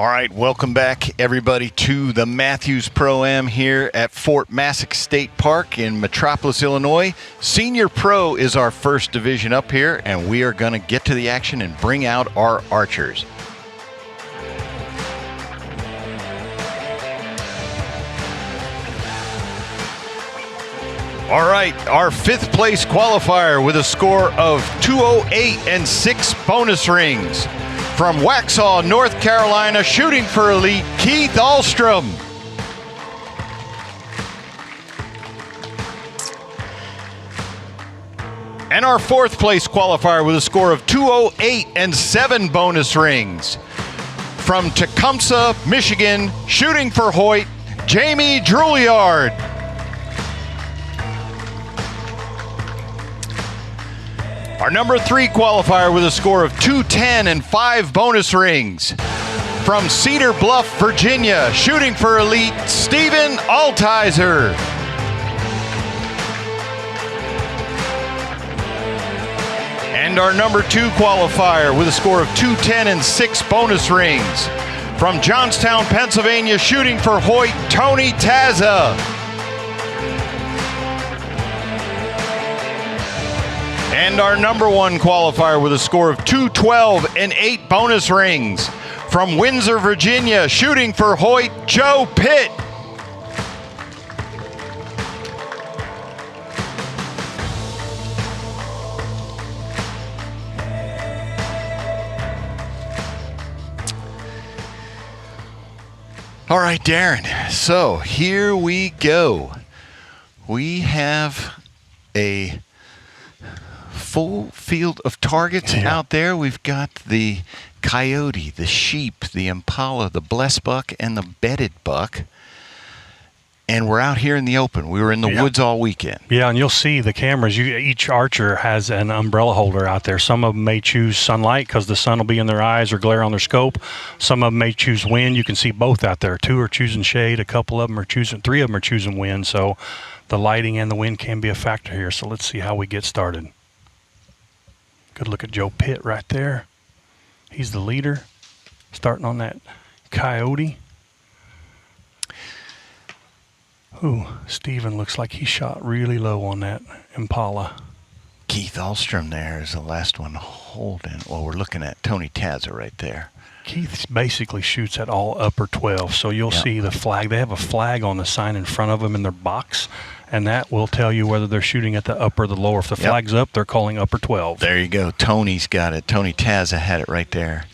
All right, welcome back, everybody, to the Mathews Pro-Am here at Fort Massac State Park in Metropolis, Illinois. Senior Pro is our first division up here, and we are going to get to the action and bring out our archers. All right, our fifth place qualifier with a score of 208 and 6 bonus rings. From Waxhaw, North Carolina, shooting for elite, Keith Ahlstrom. And our fourth place qualifier with a score of 208 and 7 bonus rings. From Tecumseh, Michigan, shooting for Hoyt, Jamie Drouillard. Our number 3 qualifier with a score of 210 and 5 bonus rings. From Cedar Bluff, Virginia, shooting for elite, Stephen Altizer. And our number 2 qualifier with a score of 210 and 6 bonus rings. From Johnstown, Pennsylvania, shooting for Hoyt, Tony Tazza. And our number 1 qualifier with a score of 212 and 8 bonus rings. From Windsor, Virginia, shooting for Hoyt, Joe Pitt. All right, Darren, so here we go. We have a full field of targets out there. We've got the coyote, the sheep, the impala, the blessed buck, and the bedded buck. And we're out here in the open. We were in the woods all weekend. Yeah, and you'll see the cameras. Each archer has an umbrella holder out there. Some of them may choose sunlight because the sun will be in their eyes or glare on their scope. Some of them may choose wind. You can see both out there. 2 are choosing shade. A couple of them are choosing, 3 of them are choosing wind. So the lighting and the wind can be a factor here. So let's see how we get started. Good look at Joe Pitt right there. He's the leader, starting on that coyote. Ooh, Steven looks like he shot really low on that impala. Keith Ahlstrom there is the last one holding. Well, we're looking at Tony Tazza right there. Keith basically shoots at all upper 12, so you'll see the flag. They have a flag on the sign in front of them in their box, and that will tell you whether they're shooting at the upper or the lower. If the flag's up, they're calling upper 12. There you go. Tony's got it. Tony Tazza had it right there.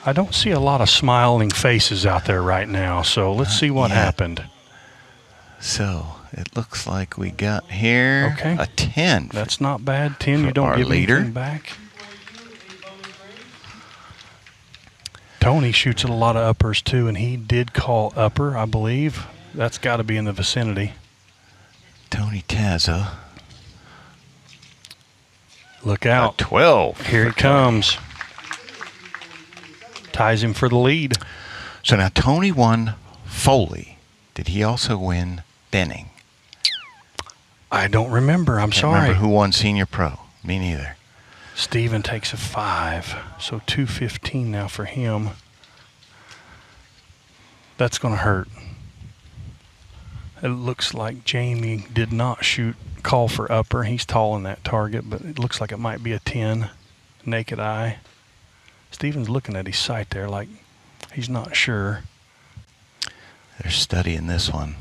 I don't see a lot of smiling faces out there right now, so let's see what happened. So it looks like we got here a 10. That's not bad. 10, you don't give anything back. Tony shoots at a lot of uppers too, and he did call upper, I believe. That's got to be in the vicinity. Tony Tazza. Look out. 12. Here he comes. Ties him for the lead. So now Tony won Foley. Did he also win Benning? I don't remember. I'm sorry. Remember who won Senior Pro? Me neither. Steven takes a 5. So 215 now for him. That's going to hurt. It looks like Jamie did not call for upper. He's tall in that target, but it looks like it might be a 10, naked eye. Steven's looking at his sight there like he's not sure. They're studying this one.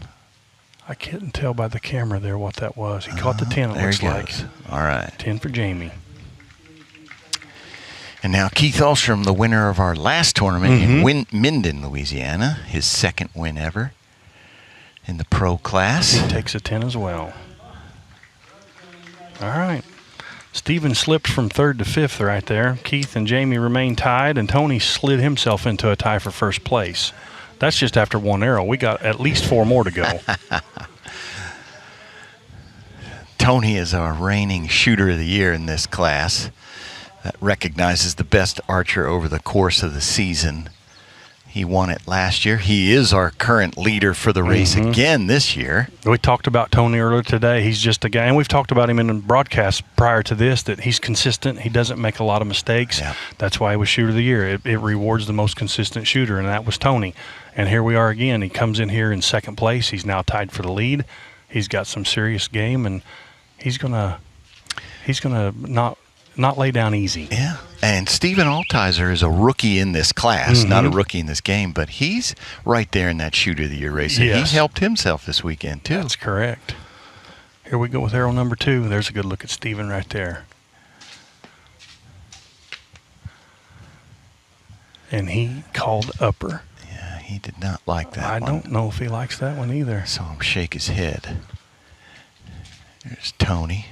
I couldn't tell by the camera there what that was. He caught the 10, it looks like. All right. 10 for Jamie. And now Keith Ahlstrom, the winner of our last tournament in Minden, Louisiana, his second win ever in the pro class. He takes a 10 as well. All right. Steven slipped from 3rd to 5th right there. Keith and Jamie remain tied, and Tony slid himself into a tie for first place. That's just after 1 arrow. We got at least 4 more to go. Tony is our reigning shooter of the year in this class. That recognizes the best archer over the course of the season. He won it last year. He is our current leader for the race again this year. We talked about Tony earlier today. He's just a guy, and we've talked about him in the broadcast prior to this, that he's consistent. He doesn't make a lot of mistakes. Yeah. That's why he was Shooter of the Year. It rewards the most consistent shooter, and that was Tony. And here we are again. He comes in here in second place. He's now tied for the lead. He's got some serious game, and he's gonna not lay down easy. Yeah. And Stephen Altizer is a rookie in this class, not a rookie in this game, but he's right there in that Shooter of the Year race. Yes. He helped himself this weekend, too. That's correct. Here we go with arrow number 2. There's a good look at Stephen right there. And he called upper. Yeah, he did not like that I one. don't know if he likes that one either. Saw him shake his head. There's Tony.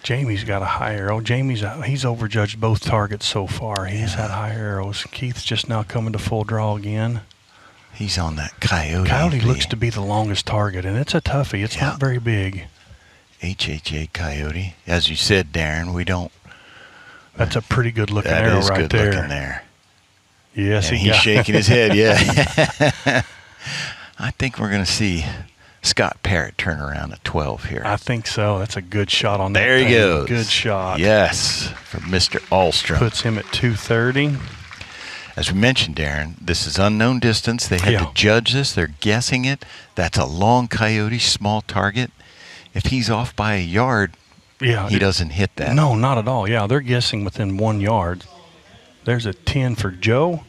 Jamie's got a high arrow. He's overjudged both targets so far. He's had high arrows. Keith's just now coming to full draw again. He's on that Coyote. Coyote looks to be the longest target, and it's a toughie. It's not very big. HHA Coyote. As you said, Darren, we don't. That's a pretty good looking arrow right good there. Looking there. Yes, And he's shaking his head, yeah. I think we're going to see Scott Parrott turn around at 12 here. I think so. That's a good shot on that. There he thing. goes. Good shot. Yes, from Mr. Ahlstrom. Puts him at 230. As we mentioned, Darren, this is unknown distance. They had to judge this. They're guessing it. That's a long coyote, small target. If he's off by a yard, he doesn't hit that. No, not at all. Yeah, they're guessing within 1 yard. There's a 10 for Joe.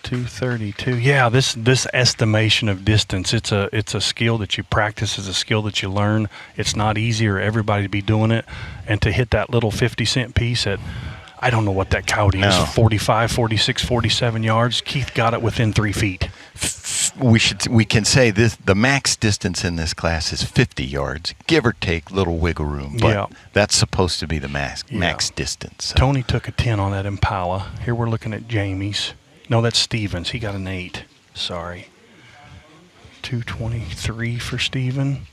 232. Yeah, this estimation of distance, it's a skill that you practice, it's a skill that you learn. It's not easy for everybody to be doing it. And to hit that little 50-cent piece at, I don't know what that coyote is, 45, 46, 47 yards. Keith got it within 3 feet. We can say this: the max distance in this class is 50 yards, give or take, little wiggle room. But that's supposed to be the max distance. So. Tony took a 10 on that Impala. Here we're looking at Jamie's. No, that's Stevens. He got an 8. Sorry. 223 for Steven.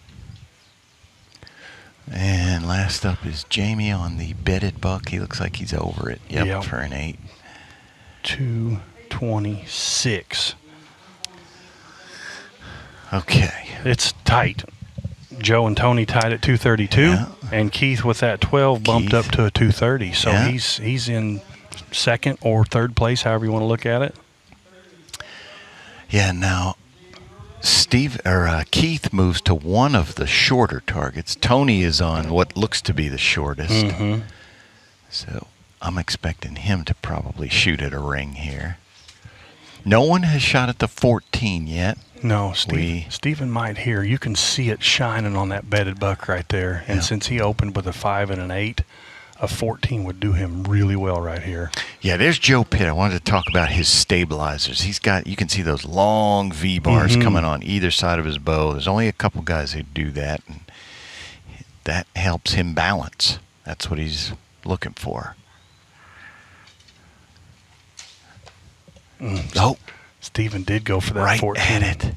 And last up is Jamie on the bedded buck. He looks like he's over it. Yep. For an 8. 226. Okay. It's tight. Joe and Tony tied at 232, and Keith with that 12 bumped up to a 230. So he's in second or third place, however you want to look at it. Yeah. Now, Keith moves to one of the shorter targets. Tony is on what looks to be the shortest. So I'm expecting him to probably shoot at a ring here. No one has shot at the 14 yet. No, Stephen might here. You can see it shining on that bedded buck right there. And since he opened with a 5 and an 8, a 14 would do him really well right here. Yeah, there's Joe Pitt. I wanted to talk about his stabilizers. You can see those long V-bars coming on either side of his bow. There's only a couple guys who do that, and that helps him balance. That's what he's looking for. Stephen did go for that right 14. At it.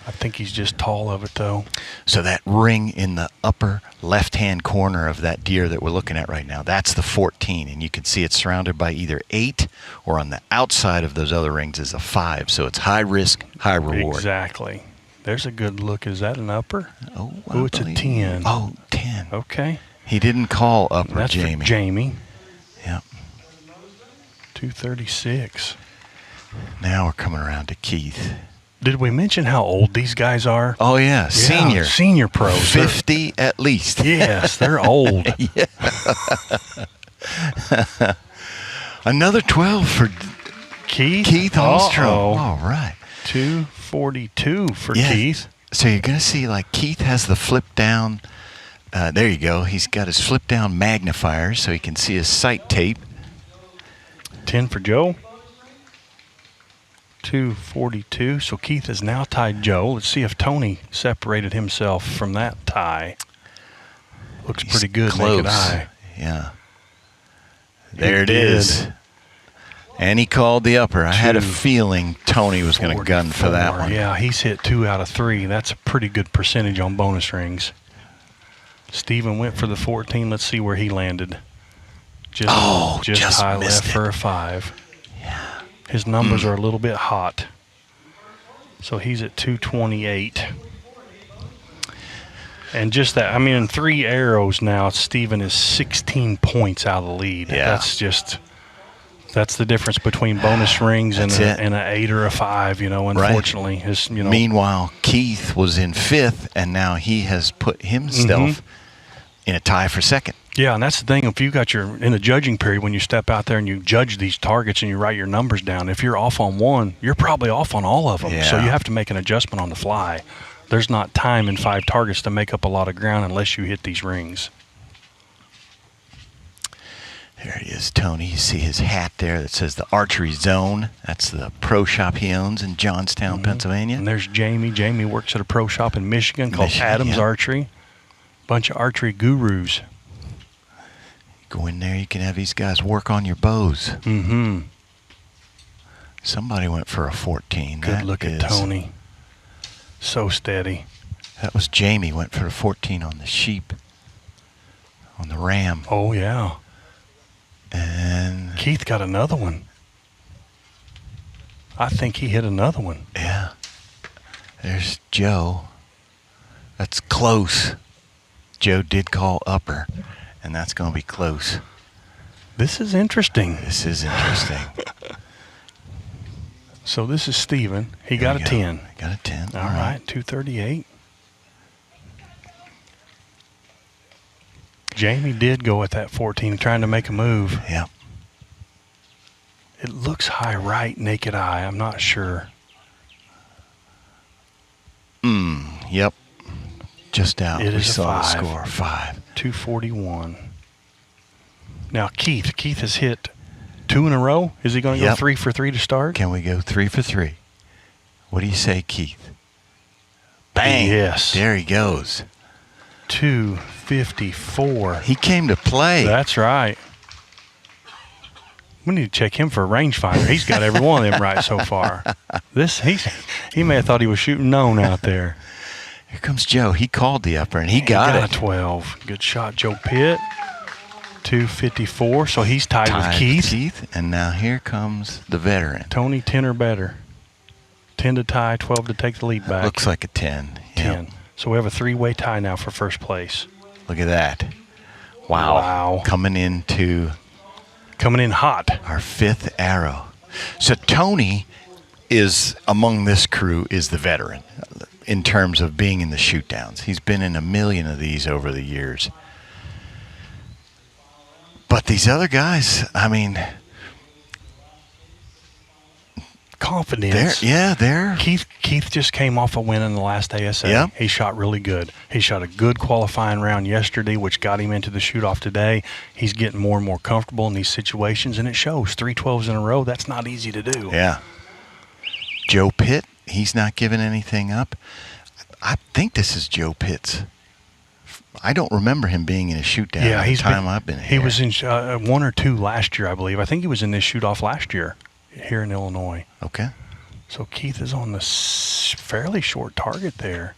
I think he's just tall of it, though. So that ring in the upper left-hand corner of that deer that we're looking at right now, that's the 14. And you can see it's surrounded by either 8 or on the outside of those other rings is a 5. So it's high risk, high reward. Exactly. There's a good look. Is that an upper? Oh, it's a 10. Oh, 10. Okay. He didn't call upper, that's Jamie. For Jamie. Yep. 236. Now we're coming around to Keith. Did we mention how old these guys are? Oh, yeah. Senior pros. 50 at least. Yes, they're old. Another 12 for Keith Ahlstrom. All right. 242 for Keith. So you're going to see, like, Keith has the flip down. There you go. He's got his flip down magnifier so he can see his sight tape. 10 for Joe. 242. So Keith has now tied Joe. Let's see if Tony separated himself from that tie. Looks pretty good, close. Naked eye. Yeah. There it is. And he called the upper. I had a feeling Tony was going to gun for that one. Yeah, he's hit 2 out of 3. That's a pretty good percentage on bonus rings. Steven went for the 14. Let's see where he landed. Just high left for a 5. Yeah. His numbers are a little bit hot. So he's at 228. And just that, I mean, in 3 arrows now, Steven is 16 points out of the lead. Yeah. That's the difference between bonus rings and That's an 8 or a 5, unfortunately. Right. Meanwhile, Keith was in 5th, and now he has put himself in a tie for 2nd. Yeah, and that's the thing. If you got in the judging period, when you step out there and you judge these targets and you write your numbers down, if you're off on one, you're probably off on all of them. Yeah. So you have to make an adjustment on the fly. There's not time in 5 targets to make up a lot of ground unless you hit these rings. There he is, Tony. You see his hat there that says the Archery Zone. That's the pro shop he owns in Johnstown, Pennsylvania. And there's Jamie. Jamie works at a pro shop in Michigan called Adams Archery. Bunch of archery gurus. Go in there, you can have these guys work on your bows. Mm-hmm. Somebody went for a 14. Good look at Tony. So steady. That was Jamie, went for a 14 on the sheep, on the ram. Oh, yeah. And Keith got another one. I think he hit another one. Yeah. There's Joe. That's close. Joe did call upper, and that's going to be close. This is interesting. This is interesting. So this is Steven. He got a 10. Got a 10. All right, 238. Jamie did go at that 14, trying to make a move. Yep. It looks high right, naked eye. I'm not sure. Yep. Just out. It is we saw a 5. the score, 5. 241. Now, Keith has hit 2 in a row. Is he going to go 3 for 3 to start? Can we go 3 for 3? What do you say, Keith? Bang. Yes. There he goes. 254. He came to play. That's right. We need to check him for a rangefinder. He's got every one of them right so far. He may have thought he was shooting known out there. Here comes Joe. He called the upper, and he got it. A 12. Good shot, Joe Pitt. 254. So he's tied with Keith. And now here comes the veteran. Tony, 10 or better. 10 to tie, 12 to take the lead back. Looks like a 10. 10. So we have a 3-way tie now for first place. Look at that. Wow. Coming in hot. Our 5th arrow. So Tony is, among this crew, is the veteran in terms of being in the shootdowns. He's been in a million of these over the years. But these other guys, I mean, confidence. They're Keith just came off a win in the last ASA. Yep. He shot really good. He shot a good qualifying round yesterday, which got him into the shoot-off today. He's getting more and more comfortable in these situations, and it shows. 3 12s in a row, that's not easy to do. Yeah. Joe Pitt, he's not giving anything up. I think this is Joe Pitt's. I don't remember him being in a shoot-down I've been here. He was in 1 or 2 last year, I believe. I think he was in this shoot-off last year here in Illinois. Okay. So Keith is on the fairly short target there.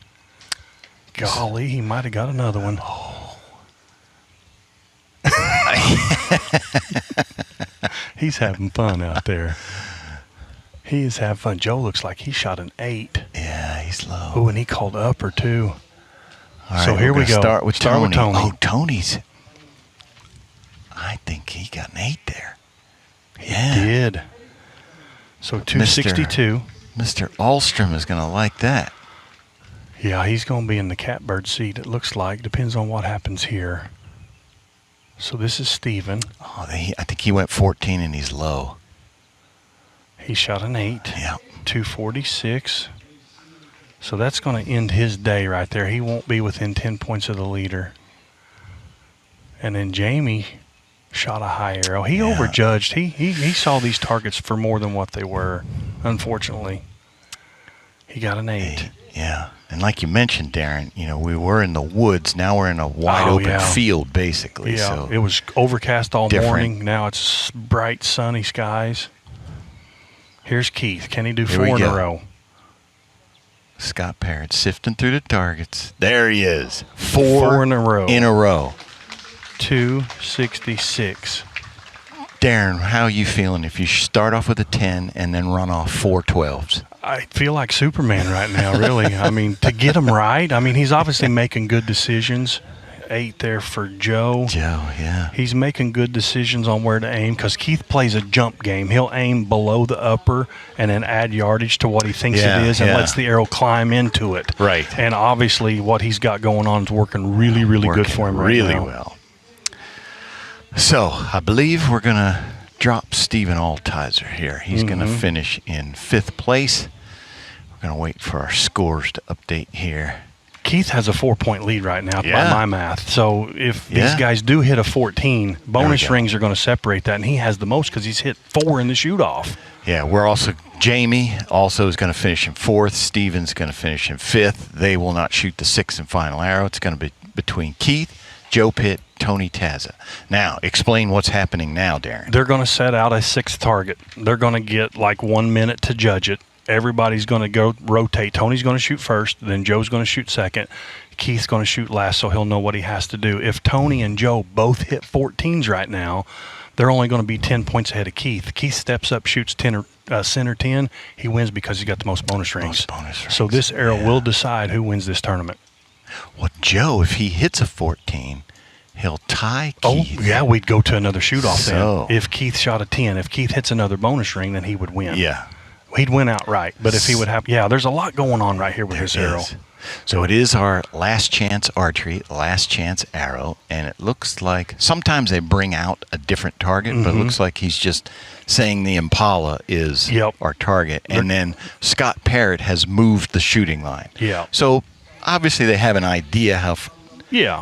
Golly, he might have got another one. Oh. He's having fun out there. He is having fun. Joe looks like he shot an 8. Yeah, he's low. Oh, and he called upper too. All right, so here we go. Start with Tony. Oh, Tony's. I think he got an 8 there. He did. So 262. Mr. Ahlstrom is going to like that. Yeah, he's going to be in the catbird seat, it looks like. Depends on what happens here. So this is Steven. Oh, I think he went 14 and he's low. He shot an 8. Yeah. 246. So that's going to end his day right there. He won't be within 10 points of the leader. And then Jamie shot a high arrow. He overjudged. He saw these targets for more than what they were, unfortunately. He got an 8. Yeah. And like you mentioned, Darren, we were in the woods. Now we're in a wide open field, basically. Yeah, so it was overcast all morning. Now it's bright, sunny skies. Here's Keith. Can he do 4 in a row? Scott Parrott sifting through the targets. There he is. 4 in a row. 266. Darren, how are you feeling if you start off with a 10 and then run off 4 12s? I feel like Superman right now, really. I mean, to get him right, I mean, he's obviously making good decisions. 8 there for Joe. Yeah. He's making good decisions on where to aim because Keith plays a jump game. He'll aim below the upper and then add yardage to what he thinks it is and lets the arrow climb into it. Right. And obviously what he's got going on is working really, really good for him right now. Really well. So I believe we're going to drop Stephen Altizer here. He's going to finish in 5th place. We're going to wait for our scores to update here. Keith has a 4-point lead right now by my math. So if these guys do hit a 14, bonus rings are going to separate that, and he has the most because he's hit 4 in the shoot-off. Yeah, we're also Jamie also is going to finish in 4th. Steven's going to finish in 5th. They will not shoot the 6th and final arrow. It's going to be between Keith, Joe Pitt, Tony Tazza. Now, explain what's happening now, Darren. They're going to set out a 6th target. They're going to get like 1 minute to judge it. Everybody's going to go rotate. Tony's going to shoot first, then Joe's going to shoot second. Keith's going to shoot last, so he'll know what he has to do. If Tony and Joe both hit 14s right now, they're only going to be 10 points ahead of Keith. Keith steps up, shoots 10 center 10. He wins because he's got the most bonus rings. So this arrow will decide who wins this tournament. Well, Joe, if he hits a 14, he'll tie Keith. Oh, yeah, we'd go to another shoot-off then. If Keith shot a 10, if Keith hits another bonus ring, then he would win. Yeah. He'd win outright, but if he would have, there's a lot going on right here with this arrow. So it is our last chance archery, last chance arrow, and it looks like sometimes they bring out a different target, but it looks like he's just saying the Impala is our target. And then Scott Parrott has moved the shooting line. Yeah. So obviously they have an idea how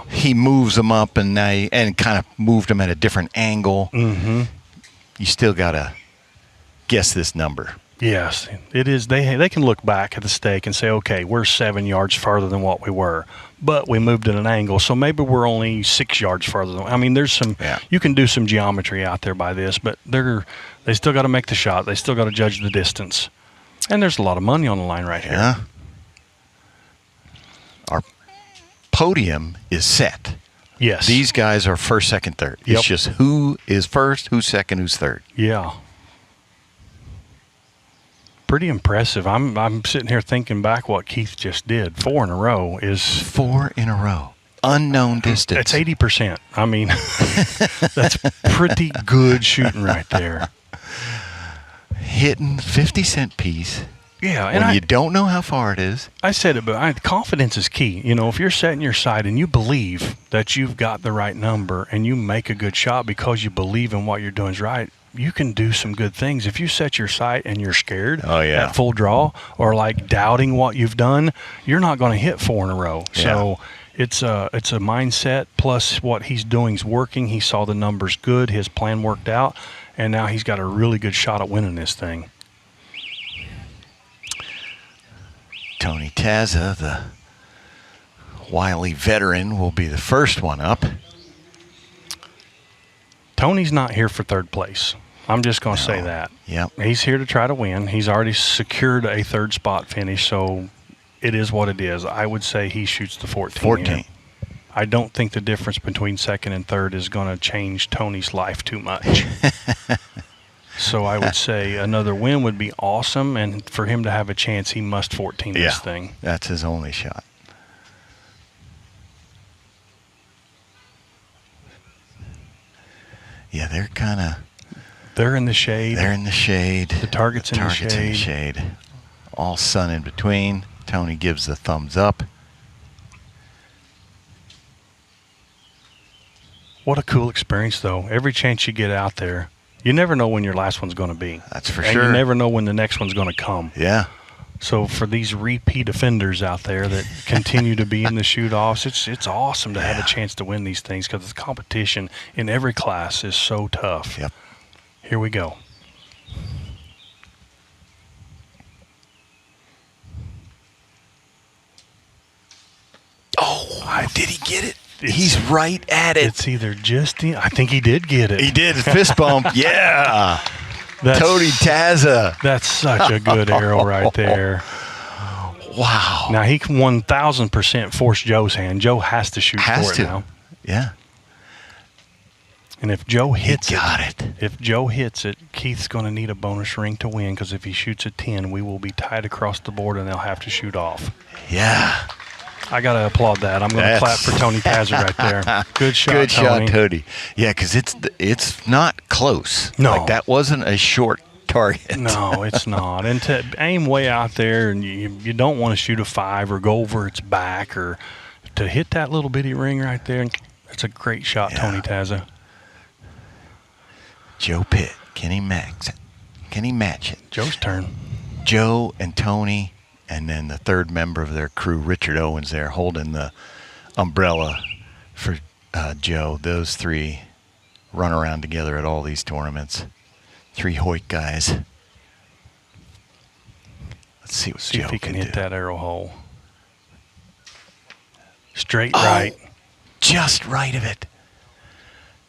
he moves them up and kind of moved them at a different angle. You still got to guess this number. Yes, it is. They can look back at the stake and say, okay, we're 7 yards further than what we were, but we moved at an angle, so maybe we're only 6 yards further. I mean, there's some. You can do some geometry out there by this, but they still got to make the shot. They still got to judge the distance, and there's a lot of money on the line right here. Yeah. Our podium is set. Yes. These guys are first, second, third. It's just who is first, who's second, who's third. Yeah. Pretty impressive. I'm sitting here thinking back what Keith just did. 4 in a row is 4 in a row. Unknown distance. That's 80%. I mean, that's pretty good shooting right there. Hitting 50-cent piece. Yeah, and you don't know how far it is. I said it, but confidence is key. You know, if you're setting your sight and you believe that you've got the right number and you make a good shot because you believe in what you're doing is right, you can do some good things. If you set your sight and you're scared at full draw or like doubting what you've done, you're not going to hit 4 in a row. Yeah. So it's a mindset plus what he's doing is working. He saw the numbers good. His plan worked out, and now he's got a really good shot at winning this thing. Tony Tazza, the wily veteran, will be the first one up. Tony's not here for third place. I'm just going to say that. Yep. He's here to try to win. He's already secured a 3rd spot finish, so it is what it is. I would say he shoots the 14. Here. I don't think the difference between 2nd and 3rd is going to change Tony's life too much. So I would say another win would be awesome, and for him to have a chance, he must 14 this thing. That's his only shot. Yeah, they're in the shade. They're in the shade. The target's in the shade. All sun in between. Tony gives the thumbs up. What a cool experience, though. Every chance you get out there, you never know when your last one's going to be. That's for sure. And you never know when the next one's going to come. Yeah. So for these repeat offenders out there that continue to be in the shoot-offs, it's awesome to have a chance to win these things because the competition in every class is so tough. Yep. Here we go. Oh, did he get it? He's right at it. It's either just I think he did get it. He did. Fist bump. Yeah. Tony Tazza. That's such a good arrow right there. Wow. Now he can 1,000% force Joe's hand. Joe has to shoot for it now. Yeah. And if Joe hits it, Keith's going to need a bonus ring to win, because if he shoots a 10, we will be tied across the board and they'll have to shoot off. Yeah. I got to applaud that. I'm going to clap for Tony Tazza right there. Good shot, Good Tony. shot, Tony. Yeah, because it's not close. No. Like, that wasn't a short target. No, it's not. And to aim way out there, and you don't want to shoot a 5 or go over its back, or to hit that little bitty ring right there. That's a great shot, Tony Tazza. Joe Pitt, can he match it? Joe's turn. Joe and Tony, and then the third member of their crew, Richard Owens, there holding the umbrella for Joe. Those three run around together at all these tournaments. 3 Hoyt guys. Let's see what Joe if he can hit do. that arrow hole. Straight right. Just right of it.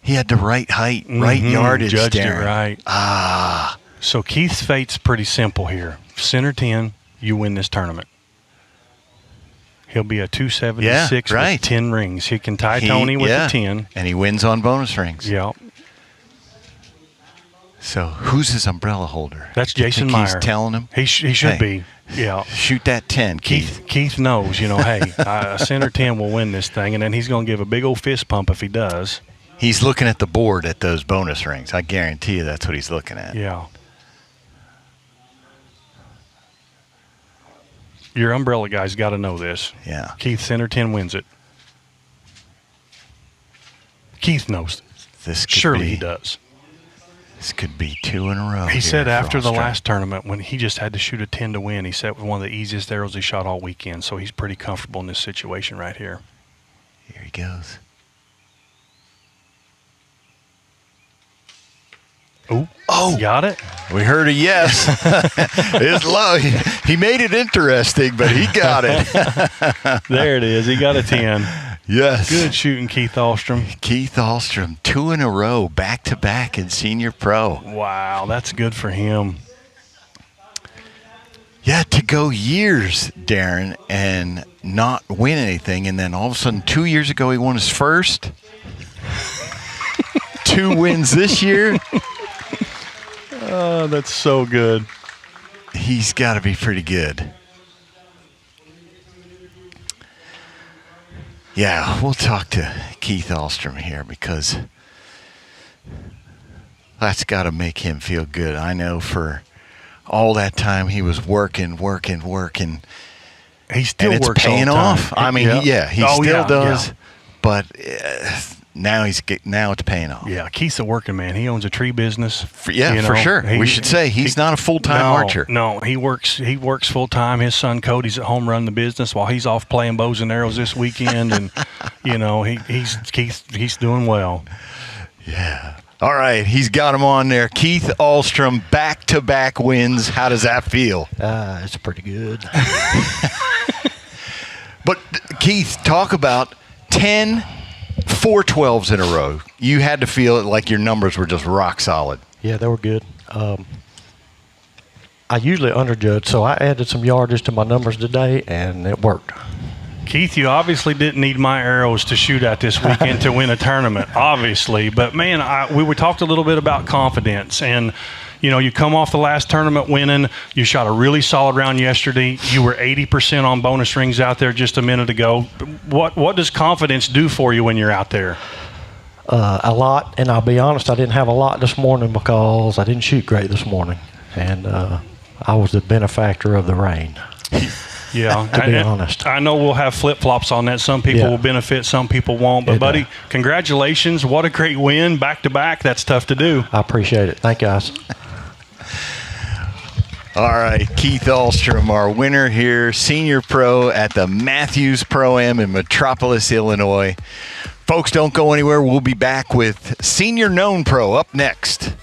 He had the right height, right yardage. Judged Darren. it right. So Keith's fate's pretty simple here. Center 10, you win this tournament. He'll be a 276 with 10 rings. He can tie Tony with a 10. And he wins on bonus rings. Yeah. So who's his umbrella holder? That's Jason Meyer. He's telling him? He should be. Yeah. Shoot that 10, Keith. Keith knows, hey, a center 10 will win this thing, and then he's going to give a big old fist pump if he does. He's looking at the board at those bonus rings. I guarantee you that's what he's looking at. Yeah. Your umbrella guy's got to know this. Yeah. Keith, center 10 wins it. Keith knows. Surely he does. This could be 2 in a row. He said after the last tournament, when he just had to shoot a 10 to win, he said it was one of the easiest arrows he shot all weekend. So he's pretty comfortable in this situation right here. Here he goes. Oh, got it? We heard a yes. It's low. He made it interesting, but he got it. There it is. He got a 10. Yes. Good shooting, Keith Ahlstrom. Keith Ahlstrom, 2 in a row, back-to-back in Senior Pro. Wow, that's good for him. Yeah, to go years, Darren, and not win anything, and then all of a sudden 2 years ago he won his first. 2 wins this year. Oh, that's so good. He's got to be pretty good. Yeah, we'll talk to Keith Ahlstrom here, because that's got to make him feel good. I know for all that time he was working. He still and it's works paying all the time. off. I mean, he still does. Yeah. But now it's paying off. Yeah, Keith's a working man. He owns a tree business. For sure. We should say he's not a full-time archer. No, he works full time. His son Cody's at home running the business while he's off playing bows and arrows this weekend, and he's doing well. Yeah. All right, he's got him on there. Keith Ahlstrom, back-to-back wins. How does that feel? It's pretty good. But Keith, talk about 10 412s in a row. You had to feel like your numbers were just rock solid. Yeah, they were good. I usually underjudge, so I added some yardage to my numbers today, and it worked. Keith, you obviously didn't need my arrows to shoot at this weekend to win a tournament, obviously. But, man, we talked a little bit about confidence. And, you come off the last tournament winning. You shot a really solid round yesterday. You were 80% on bonus rings out there just a minute ago. What does confidence do for you when you're out there? A lot, and I'll be honest, I didn't have a lot this morning because I didn't shoot great this morning. And I was the benefactor of the rain. Yeah, to be honest. I know we'll have flip-flops on that. Some people will benefit, some people won't. But, buddy, congratulations. What a great win, back-to-back. That's tough to do. I appreciate it. Thank you, guys. All right, Keith Ahlstrom, our winner here, Senior Pro at the Mathews Pro-Am in Metropolis, Illinois. Folks, don't go anywhere. We'll be back with Senior Known Pro up next.